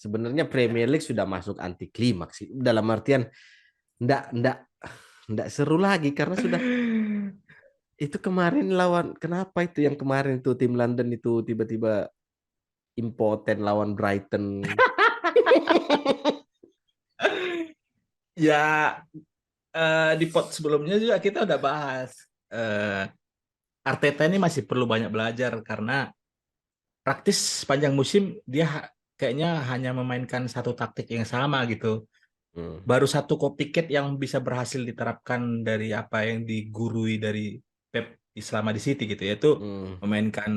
sebenarnya Premier League sudah masuk anti klimaks sih. Dalam artian ndak seru lagi karena sudah itu kemarin lawan kenapa itu yang kemarin tuh tim London itu tiba-tiba impoten lawan Brighton. Ya, di pot sebelumnya juga kita udah bahas. Eh, Arteta ini masih perlu banyak belajar karena praktis sepanjang musim dia kayaknya hanya memainkan satu taktik yang sama gitu. Hmm. Baru satu copycat yang bisa berhasil diterapkan dari apa yang digurui dari Pep selama di City gitu, yaitu Hmm. memainkan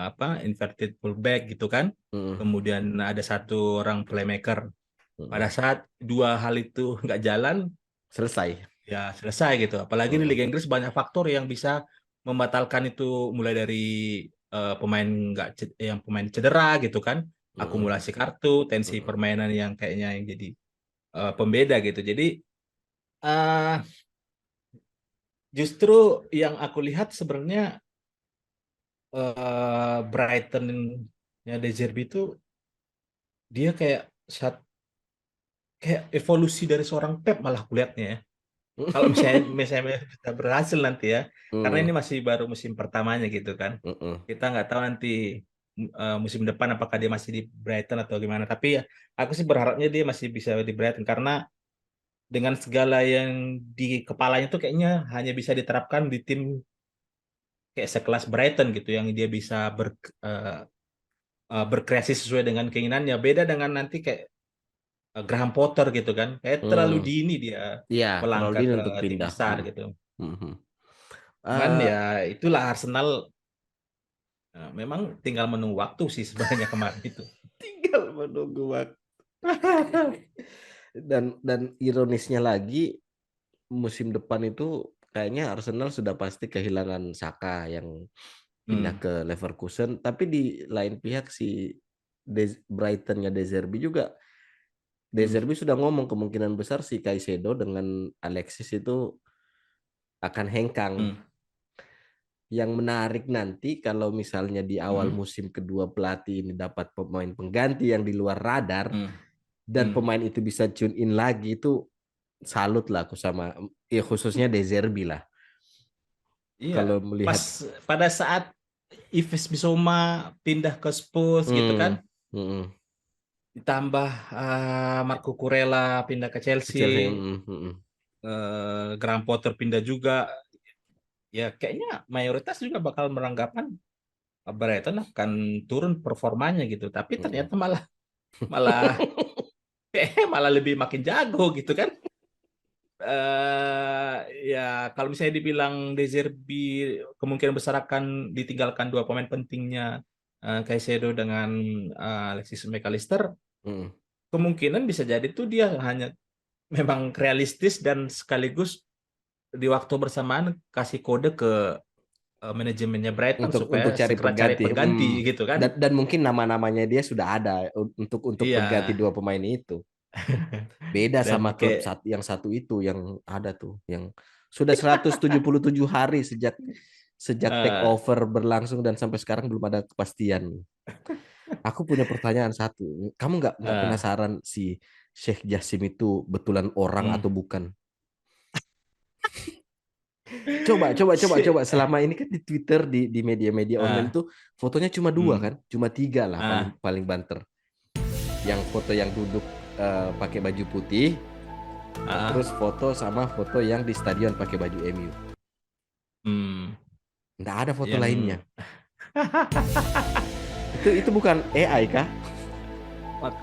apa inverted fullback gitu kan. Hmm. Kemudian ada satu orang playmaker. Hmm. Pada saat dua hal itu nggak jalan, Selesai. ya selesai gitu. Apalagi di Hmm. Liga Inggris banyak faktor yang bisa membatalkan itu, mulai dari pemain nggak yang pemain cedera gitu kan, Hmm. akumulasi kartu, tensi Hmm. permainan yang kayaknya yang jadi pembeda gitu. Jadi eh, justru yang aku lihat sebenarnya Brighton ya De Zerbi itu dia kayak kayak evolusi dari seorang Pep malah kulihatnya ya. Kalau misalnya bisa berhasil nanti ya, karena Hmm. ini masih baru musim pertamanya gitu kan. Hmm. Kita nggak tahu nanti musim depan apakah dia masih di Brighton atau gimana. Tapi ya aku sih berharapnya dia masih bisa di Brighton karena dengan segala yang di kepalanya tuh kayaknya hanya bisa diterapkan di tim kayak sekelas Brighton gitu yang dia bisa berkreasi sesuai dengan keinginannya. Beda dengan nanti kayak Graham Potter gitu kan. Kayak terlalu Hmm. dini dia Ya, terlalu melangkah dini ke untuk tim pindah. besar Hmm. gitu. Hmm. Hmm. Cuman Eh, ya itulah Arsenal memang tinggal menunggu waktu sih sebenarnya kemarin itu. tinggal menunggu waktu. Dan ironisnya lagi musim depan itu kayaknya Arsenal sudah pasti kehilangan Saka yang pindah Hmm. ke Leverkusen, tapi di lain pihak si Brightonnya De Zerbi juga De Hmm. Zerbi sudah ngomong kemungkinan besar si Caicedo dengan Alexis itu akan hengkang. Hmm. Yang menarik nanti kalau misalnya di awal Hmm. musim kedua pelatih ini dapat pemain pengganti yang di luar radar Hmm. dan Hmm. pemain itu bisa tune in lagi, itu salut lah aku sama ya khususnya De Zerbi lah Iya, kalau pas melihat. pada saat Yves Bissouma pindah ke Spurs gitu kan, Hmm. Hmm. ditambah Marco Kurela pindah ke Chelsea, Chelsea. Hmm. Hmm. Graham Potter pindah juga, ya kayaknya mayoritas juga bakal beranggapan Brighton akan turun performanya gitu. Tapi Hmm. ternyata malah malah malah lebih makin jago gitu kan. eh Ya kalau misalnya dibilang De Zerbi kemungkinan besar akan ditinggalkan dua pemain pentingnya, Caicedo dengan Alexis McAllister, Hmm. kemungkinan bisa jadi tuh dia hanya memang realistis dan sekaligus di waktu bersamaan kasih kode ke manajemennya Brighton supaya untuk cari segera cari pengganti. pengganti gitu kan. Dan mungkin nama-namanya dia sudah ada untuk Iya. pengganti dua pemain itu. Beda Dan sama klub kayak yang satu itu yang ada tuh yang sudah 177 hari sejak sejak take eh, over berlangsung dan sampai sekarang belum ada kepastian. Aku punya pertanyaan satu. Kamu nggak eh, penasaran si Sheikh Jassim itu betulan orang hmm. atau bukan? Coba. Si- Selama ini kan di Twitter, di media-media online eh, tuh fotonya cuma dua hmm. kan? Cuma tiga lah paling Ah, paling banter. Yang foto yang duduk pakai baju putih, ah, terus foto sama foto yang di stadion pakai baju MU. hmm. Nggak ada foto Yang lainnya. Itu bukan AI kah?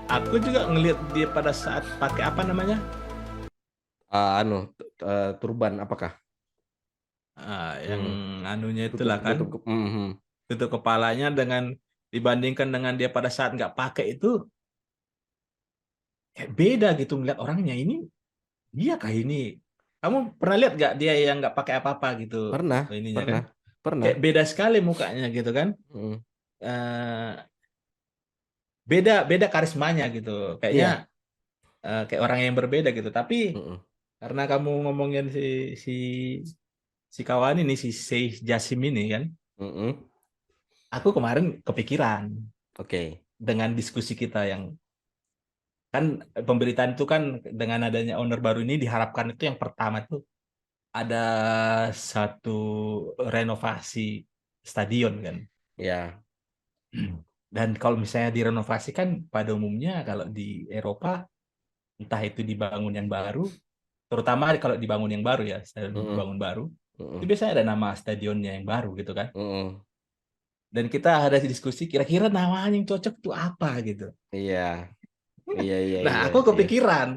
aku juga ngelihat dia pada saat pakai apa namanya, Turban apakah? yang Hmm, anunya tutup itulah kan, tutup tutup kepalanya, dengan dibandingkan dengan dia pada saat nggak pakai itu kayak beda gitu ngeliat orangnya ini, dia kah ini, kamu pernah lihat nggak dia yang nggak pakai apa-apa gitu Pernah, ininya kan, pernah, pernah. kayak beda sekali mukanya gitu kan. Hmm. Eh, beda beda karismanya gitu kayaknya, Iya. kayak orang yang berbeda gitu. Tapi Mm-mm. karena kamu ngomongin si si kawan ini, si Sheikh Jassim ini kan, Mm-mm. aku kemarin kepikiran Oke. dengan diskusi kita yang kan pemberitaan itu kan dengan adanya owner baru ini diharapkan itu yang pertama tuh ada satu renovasi stadion kan. Ya. Dan kalau misalnya direnovasi kan pada umumnya kalau di Eropa entah itu dibangun yang baru, terutama kalau dibangun yang baru ya, stadion Mm-mm. dibangun baru, itu Mm-mm. biasanya ada nama stadionnya yang baru gitu kan. Mm-mm. Dan kita ada diskusi kira-kira namanya yang cocok tuh apa gitu. Iya, iya, iya, Nah, iya, aku iya. kepikiran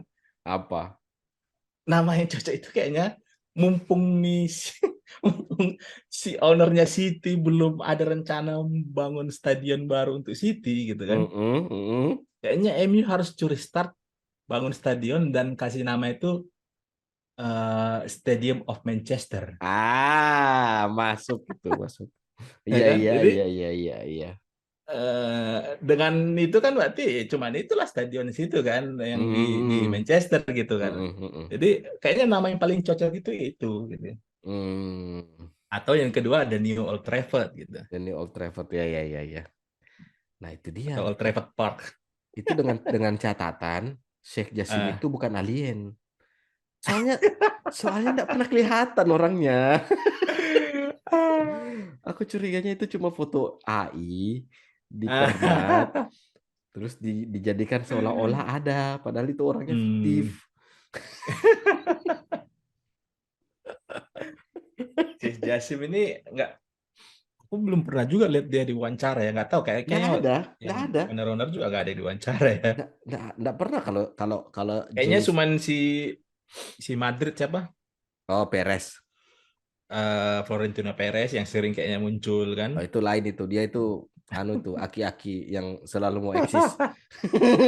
Apa? nama yang cocok itu kayaknya mumpung nih mumpung si ownernya City belum ada rencana membangun stadion baru untuk City gitu kan. Mm-mm. Mm-mm. Kayaknya MU harus curi start bangun stadion dan kasih nama itu Stadium of Manchester. Masuk itu, masuk. Ya Iya, kan? iya, Jadi iya, iya, iya, iya. dengan itu kan berarti cuman itulah stadion di situ kan yang di Mm-mm. Manchester gitu kan. Mm-mm. Mm-mm. Jadi kayaknya nama yang paling cocok itu gitu. Mm. Atau yang kedua ada New Old Trafford gitu. Ini Old Trafford, ya, ya, ya, ya. Nah, itu dia. Atau Old Trafford Park. Itu dengan catatan Sheikh Jassim Ah. itu bukan alien. Soalnya soalnya nggak pernah kelihatan orangnya. Aku curiganya itu cuma foto AI diperbat, terus dijadikan seolah-olah ada, padahal itu orangnya fiktif. Hmm. Si Jasim ini nggak, aku belum pernah juga lihat dia diwawancara ya, nggak tahu Nggak kayaknya ada, yang nggak ada, owner-owner juga nggak ada diwawancara ya. nggak pernah kalau kalau kalau Kayaknya James. cuman si Madrid siapa? Oh, Perez. Florentino Perez yang sering kayaknya muncul kan. Oh, itu lain itu. Dia itu anu tuh aki-aki yang selalu mau eksis.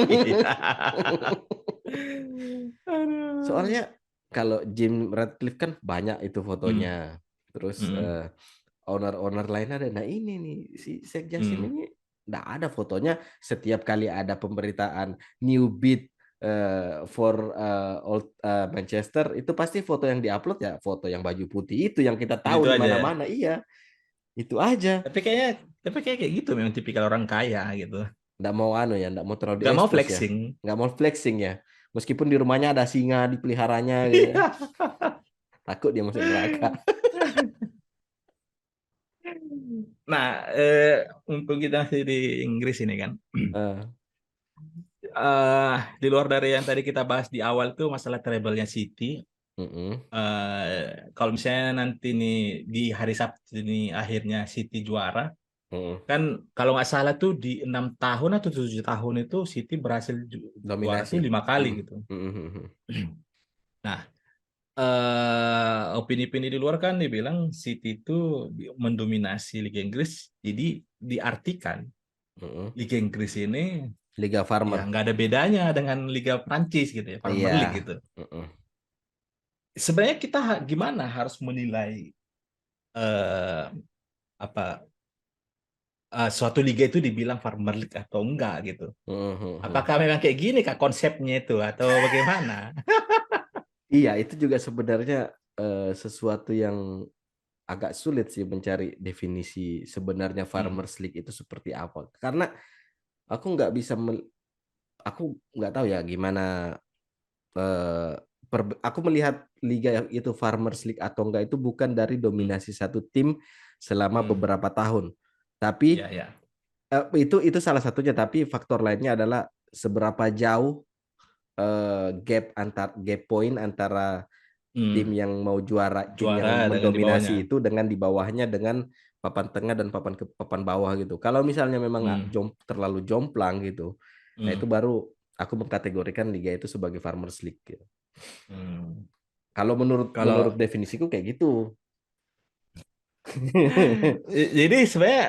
Iya. Aduh. Soalnya kalau Jim Ratcliffe kan banyak itu fotonya. Hmm, Terus hmm, owner-owner lain ada. Nah ini nih si Sheikh Jassim hmm. ini nggak ada fotonya. Setiap kali ada pemberitaan new beat for old Manchester itu pasti foto yang diupload ya foto yang baju putih itu yang kita tahu Itu di aja ya. mana-mana. Iya, itu aja. Tapi kayak kayak gitu memang tipikal orang kaya gitu. Nggak mau anu ya, nggak mau terlalu Gak mau diekspos ya. flexing. Nggak mau flexing ya. Meskipun di rumahnya ada singa dipeliharanya gitu ya. Takut dia masuk neraka. Nah, untuk kita masih di Inggris ini kan, Eh, di luar dari yang tadi kita bahas di awal tuh masalah treble-nya City, mm-mm, kalau misalnya nanti nih di hari Sabtu ini akhirnya City juara, mm-mm. kan kalau nggak salah tuh di 6 tahun atau 7 tahun itu City berhasil juara tuh Dominasi. 5 kali Mm, gitu. mm, mm, mm, Nah, opini-opini di luar kan dibilang City itu mendominasi Liga Inggris, jadi diartikan mm. Liga Inggris ini Liga ya Farmer. nggak ada bedanya dengan Liga Prancis gitu ya, Premier League Iya. gitu. Mm-mm, Sebenarnya kita gimana harus menilai eh, apa suatu liga itu dibilang Premier League atau enggak gitu? mm, mm, mm. Apakah memang kayak gini kak konsepnya itu atau bagaimana? Iya, itu juga sebenarnya sesuatu yang agak sulit sih mencari definisi sebenarnya Hmm, Farmers League itu seperti apa. Karena aku nggak bisa, aku nggak tahu ya gimana eh, aku melihat liga yang itu Farmers League atau enggak itu bukan dari hmm, dominasi satu tim selama hmm. beberapa tahun. Tapi Ya ya. itu salah satunya, tapi faktor lainnya adalah seberapa jauh gap point antara tim Hmm. yang mau juara, tim yang Juara dengan di bawahnya. mendominasi itu dengan di bawahnya dengan papan tengah dan papan bawah gitu. Kalau misalnya memang Hmm, terlalu jomplang gitu, nah itu hmm, baru aku mengkategorikan liga itu sebagai Farmers League gitu. hmm. Kalau menurut menurut Kalau definisiku kayak gitu. jadi sebenarnya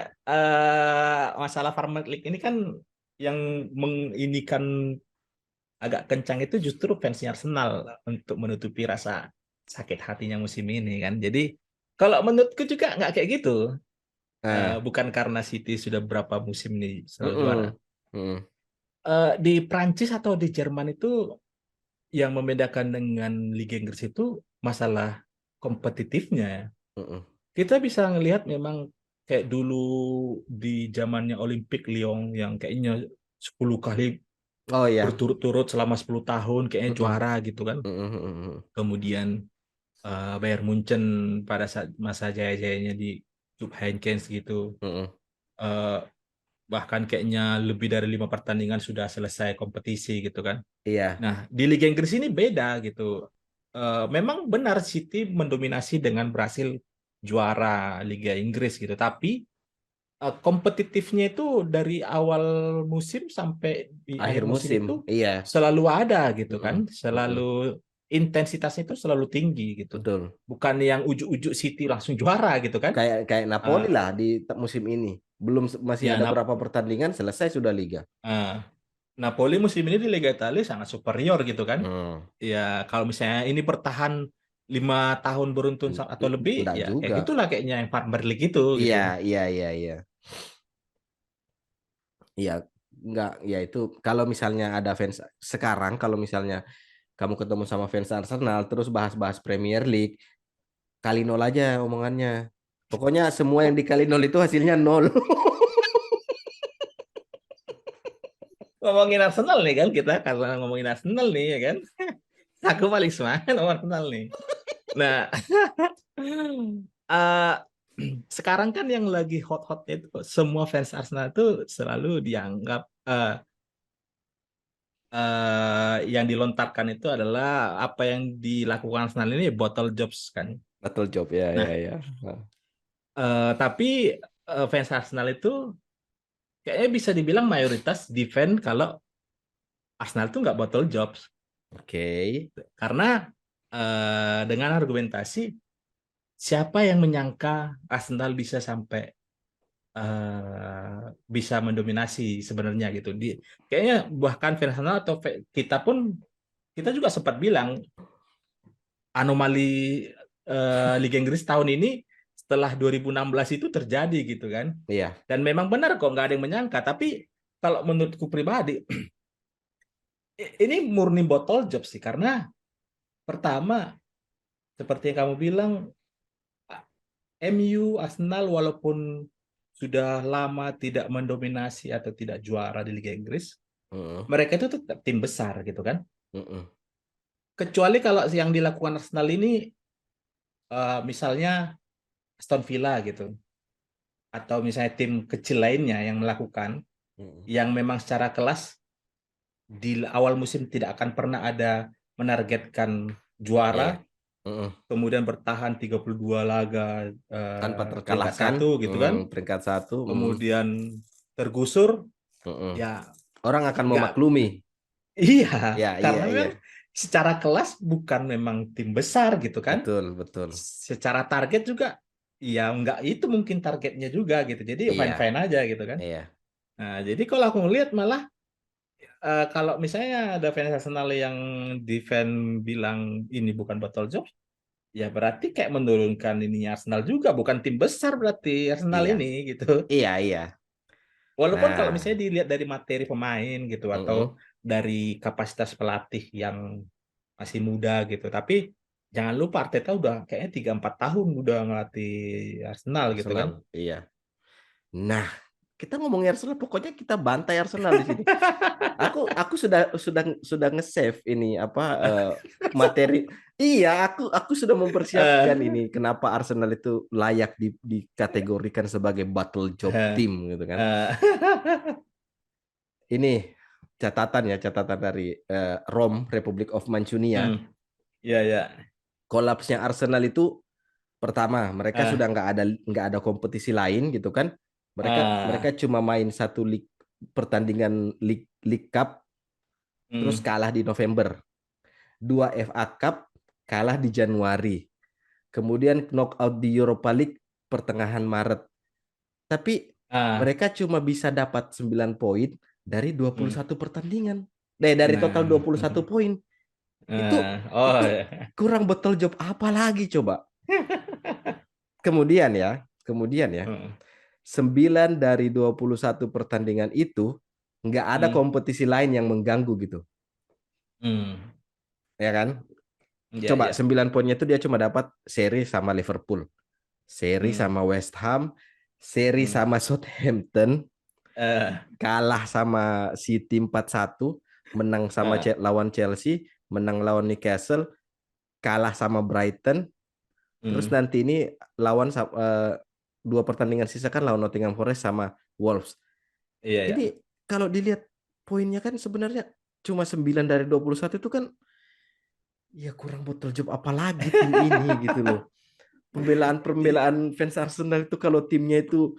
masalah Farmer League ini kan yang menginikan agak kencang itu justru fansnya Arsenal untuk menutupi rasa sakit hatinya musim ini kan. Jadi kalau menurutku juga nggak kayak gitu. Nah, Bukan karena City sudah berapa musim ini selalu juara. mm-mm, mm-mm, Di Prancis atau di Jerman itu yang membedakan dengan Liga Inggris itu masalah kompetitifnya. mm-mm, Kita bisa ngelihat memang kayak dulu di zamannya Olimpik Lyon yang kayaknya 10 kali Oh ya. berturut-turut selama 10 tahun kayaknya Mm-mm. juara gitu kan. Mm-mm, mm-mm, Kemudian Bayern Munchen pada saat masa jaya-jayanya di Jupp Heynckes gitu. mm-mm. Eh, Bahkan kayaknya lebih dari 5 pertandingan sudah selesai kompetisi gitu kan. Iya, Nah, di Liga Inggris ini beda gitu. Memang benar City mendominasi dengan berhasil juara Liga Inggris gitu, tapi kompetitifnya itu dari awal musim sampai di akhir akhir musim musim. itu Iya. selalu ada gitu kan, Mm-mm, selalu mm-mm. intensitasnya itu selalu tinggi gitu. Betul. Bukan yang ujuk-ujuk City langsung juara gitu kan. Kayak kayak Eh, Napoli lah di musim ini. Belum masih ya ada beberapa pertandingan selesai sudah liga. eh, Napoli musim ini di Liga Italia sangat superior gitu kan. Hmm. Ya kalau misalnya ini bertahan 5 tahun beruntun atau lebih, Enggak ya kayak juga. gitulah kayaknya yang Premier League itu Iya, gitu. iya, iya, iya. Iya, enggak, ya itu kalau misalnya ada fans sekarang kalau misalnya kamu ketemu sama fans Arsenal terus bahas-bahas Premier League, kali nol aja omongannya. Pokoknya semua yang dikali nol itu hasilnya nol. Ngomongin Arsenal nih kan kita karena ngomongin Arsenal nih ya kan. Aku paling semangat sama Arsenal nih. Nah, eh, sekarang kan yang lagi hot-hotnya itu semua fans Arsenal itu selalu dianggap yang dilontarkan itu adalah apa yang dilakukan Arsenal ini bottle jobs kan. Betul job ya, ya, Nah, ya. tapi fans Arsenal itu kayaknya bisa dibilang mayoritas defend kalau Arsenal itu nggak bottle jobs Oke. karena dengan argumentasi siapa yang menyangka Arsenal bisa sampai bisa mendominasi sebenarnya gitu. Kayaknya bahkan fans Arsenal atau kita pun kita juga sempat bilang anomali Liga Inggris tahun ini setelah 2016 itu terjadi gitu kan. Iya. Dan memang benar kok nggak ada yang menyangka. Tapi kalau menurutku pribadi ini murni botol job sih karena pertama seperti yang kamu bilang MU Arsenal walaupun sudah lama tidak mendominasi atau tidak juara di Liga Inggris, Mm-mm, mereka itu tetap tim besar gitu kan. mm-mm, Kecuali kalau yang dilakukan Arsenal ini misalnya Aston Villa gitu atau misalnya tim kecil lainnya yang melakukan mm-mm. yang memang secara kelas di awal musim tidak akan pernah ada menargetkan Iya. juara Mm-mm. kemudian bertahan 32 laga Tanpa peringkat terkalahkan, satu gitu kan, peringkat satu. kemudian tergusur, Mm-mm. ya Orang akan nggak, memaklumi. iya, Ya, iya, karena iya. memang secara kelas bukan memang tim besar gitu kan, Betul, betul. secara target juga ya nggak itu mungkin targetnya juga gitu, jadi fine Iya, fine aja gitu kan. iya. Nah jadi kalau aku ngelihat malah kalau misalnya ada fans Arsenal yang defend bilang ini bukan bottle job, ya berarti kayak menurunkan ini Arsenal juga bukan tim besar berarti Arsenal Iya. ini gitu. Iya, iya. Walaupun kalau Nah, misalnya dilihat dari materi pemain gitu atau mm-mm. dari kapasitas pelatih yang masih muda gitu, tapi jangan lupa Arteta udah kayaknya 3-4 tahun udah ngelatih Arsenal gitu kan. Arsenal. Iya. Nah, kita ngomongin Arsenal, pokoknya kita bantai Arsenal di sini. Aku sudah nge-save ini apa materi. Iya, aku sudah mempersiapkan ini Eh, kenapa Arsenal itu layak dikategorikan sebagai battle job eh, team gitu kan. eh, Ini catatan dari ROM Republic of Manchunia. hmm, ya ya, Kolapsnya Arsenal itu pertama mereka sudah eh, nggak ada kompetisi lain gitu kan. Mereka eh, cuma main satu pertandingan League Cup terus hmm, kalah di November. Dua FA Cup kalah di Januari. Kemudian knockout di Europa League pertengahan Maret. Tapi ah, mereka cuma bisa dapat 9 poin dari dua puluh hmm, satu pertandingan. Dari total nah, 21 poin. Itu oh, itu ya. kurang betul job apa lagi coba? Kemudian ya, Hmm, 9 dari 21 pertandingan itu nggak ada hmm, kompetisi lain yang mengganggu gitu. hmm, Ya kan? ya Coba ya, 9 poinnya itu dia cuma dapat seri sama Liverpool, seri hmm, sama West Ham, seri Hmm. sama Southampton, Eh, kalah sama City 4-1, menang sama eh, lawan Chelsea, menang lawan Newcastle, kalah sama Brighton, terus hmm. nanti ini lawan dua pertandingan sisa kan lawan Nottingham Forest sama Wolves. Iya ya. Ini kalau dilihat poinnya kan sebenarnya cuma 9 dari 21 itu kan ya kurang botol job apalagi tim ini gitu loh. Pembelaan-pembelaan fans Arsenal itu kalau timnya itu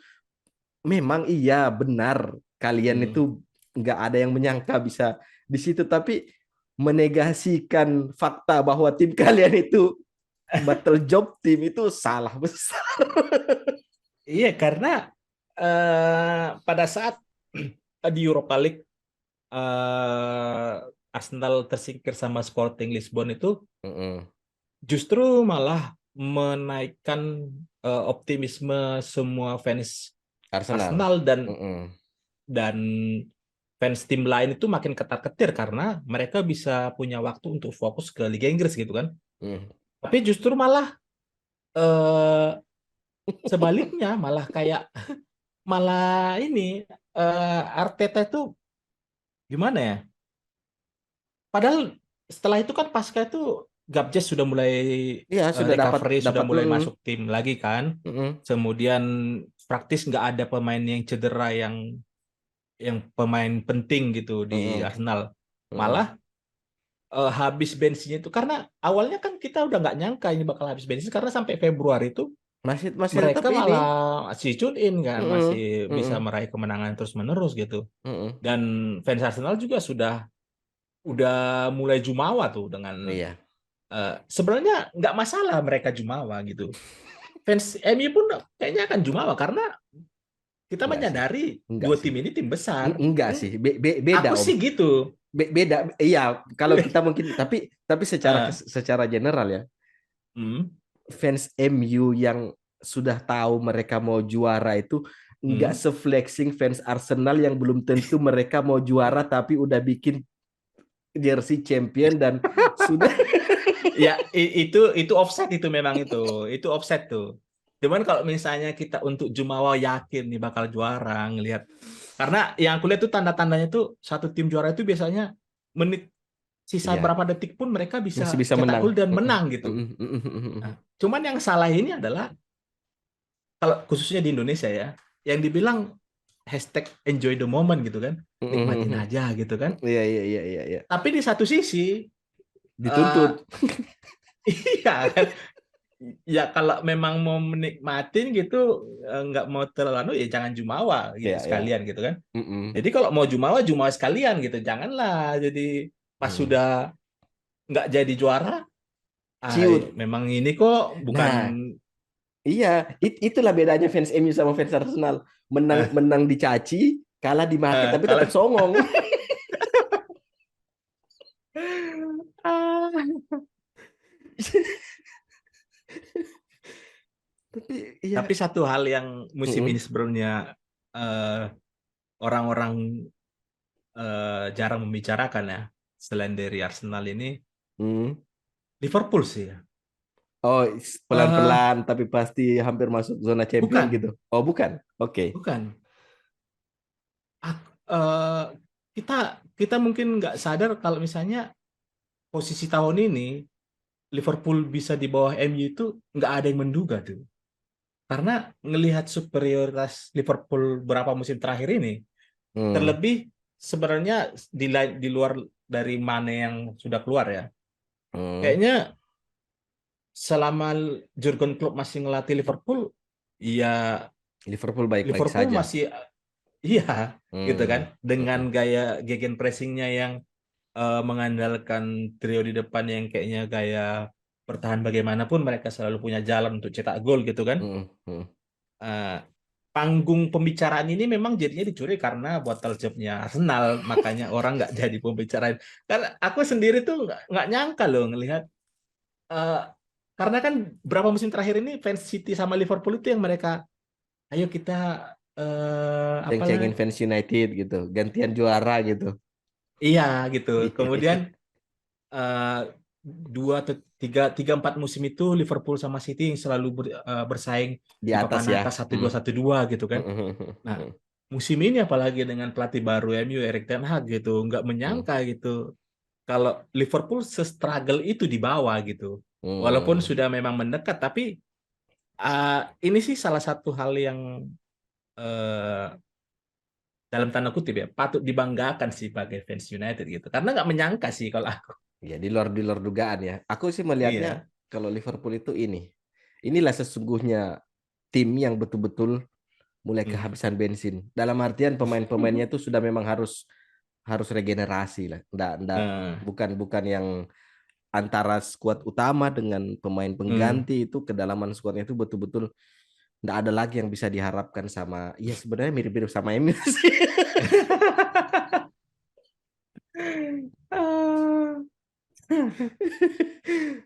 memang iya benar kalian itu Hmm. nggak ada yang menyangka bisa di situ tapi menegasikan fakta bahwa tim kalian itu battle job tim itu salah besar. Iya, karena pada saat di Europa League Arsenal tersingkir sama Sporting Lisbon itu Mm-mm. justru malah menaikkan optimisme semua fans Arsenal. Arsenal Mm-mm. dan fans tim lain itu makin ketar-ketir karena mereka bisa punya waktu untuk fokus ke Liga Inggris gitu kan. Mm. Tapi justru malah eh, sebaliknya malah kayak malah ini Arteta itu gimana ya? Padahal setelah itu kan pasca itu Gabjes sudah mulai Iya sudah dapat recovery, sudah dapat mulai masuk tim lagi kan. mm-mm. Kemudian praktis nggak ada pemain yang cedera yang pemain penting gitu di Mm-mm. Arsenal. Mm-mm. Malah habis bensinnya itu karena awalnya kan kita udah nggak nyangka ini bakal habis bensin karena sampai Februari itu masih masih tetap mereka ini. malah masih tune in kan, masih Mm-mm. bisa Mm-mm. meraih kemenangan terus-menerus gitu. Mm-mm. Dan fans Arsenal juga udah mulai jumawa tuh dengan Iya. sebenarnya nggak masalah mereka jumawa gitu. Fans MU pun kayaknya akan jumawa karena kita Enggak sih. menyadari Enggak dua sih. tim ini tim besar. Enggak Hmm, sih. Beda aku Om. sih gitu. Beda. Iya, kalau kita mungkin tapi secara Eh, secara general ya, hmm, fans MU yang sudah tahu mereka mau juara itu enggak hmm. seflexing fans Arsenal yang belum tentu mereka mau juara tapi udah bikin jersey champion dan sudah. Ya itu offset itu memang itu offset tuh. Cuman kalau misalnya kita untuk Jumawa yakin nih bakal juara ngelihat karena yang aku lihat tuh tanda-tandanya tuh satu tim juara itu biasanya menit sisa Iya, berapa detik pun mereka bisa masih bisa cetak menang. gol dan Mm-mm. menang gitu. Mm-mm. Mm-mm. Nah, cuman yang salah ini adalah kalau khususnya di Indonesia ya, yang dibilang hashtag enjoy the moment gitu kan, nikmatin Mm-mm. aja gitu kan. Iya, iya, iya, iya, iya. Tapi di satu sisi, eh, Dituntut. iya kan, ya kalau memang mau menikmatin gitu, nggak mau terlalu anu, ya jangan jumawa gitu Iya, iya. sekalian gitu kan. Mm-mm. Jadi kalau mau jumawa, jumawa sekalian gitu. Janganlah jadi pas Mm. sudah nggak jadi juara, Ciut. memang ini kok bukan Nah, iya, itulah bedanya fans MU sama fans Arsenal. Menang eh, menang dicaci, kalah dimaki tapi kalau tetap songong. Tapi iya. tapi satu hal yang musim ini Mm-mm. sebenarnya eh, orang-orang jarang membicarakan ya, selain dari Arsenal ini, Mm. Liverpool sih ya. Oh, Eh, pelan-pelan tapi pasti hampir masuk zona champion bukan, gitu. Oh, bukan. Oke. bukan. Eh, kita kita mungkin nggak sadar kalau misalnya posisi tahun ini Liverpool bisa di bawah MU itu nggak ada yang menduga tuh. Karena ngelihat superioritas Liverpool berapa musim terakhir ini, Hmm. terlebih sebenarnya di luar dari Mane yang sudah keluar ya. Hmm. Kayaknya selama Jurgen Klopp masih ngelatih Liverpool, ya Liverpool baik-baik Liverpool saja. masih iya gitu kan Hmm. dengan Mm-mm. gaya gegenpressingnya yang mengandalkan trio di depan yang kayaknya gaya bertahan bagaimanapun mereka selalu punya jalan untuk cetak gol gitu kan. Mm-mm. Mm. Eh, panggung pembicaraan ini memang jadinya dicuri karena botol jobnya Arsenal, makanya orang nggak jadi pembicaraan. Karena aku sendiri tuh nggak nyangka loh ngelihat eh, karena kan berapa musim terakhir ini fans City sama Liverpool itu yang mereka ayo kita apa lah Ceng-cengin fans United gitu. Gantian juara gitu. iya gitu. Kemudian eh, dua atau tiga empat musim itu Liverpool sama City yang selalu bersaing Di di atas papan ya. atas Hmm. satu dua gitu kan. Nah, musim ini apalagi dengan pelatih baru MU Erik ten Hag gitu, nggak Hmm. menyangka gitu kalau Liverpool se-struggle itu di bawah gitu. Walaupun Hmm. sudah memang mendekat, tapi ini sih salah satu hal yang eh, dalam tanda kutip ya patut dibanggakan sih bagi fans United gitu. Karena nggak menyangka sih kalau aku. Ya di luar dugaan ya. Aku sih melihatnya Iya. kalau Liverpool itu ini. Inilah sesungguhnya tim yang betul-betul mulai Hmm. kehabisan bensin. Dalam artian pemain-pemainnya itu sudah memang harus harus regenerasi lah. Nggak, Eh, bukan bukan yang antara skuad utama dengan pemain hmm. pengganti itu kedalaman skuadnya itu betul-betul nggak ada lagi yang bisa diharapkan sama. Ya sebenarnya mirip-mirip sama MU sih.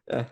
Ah.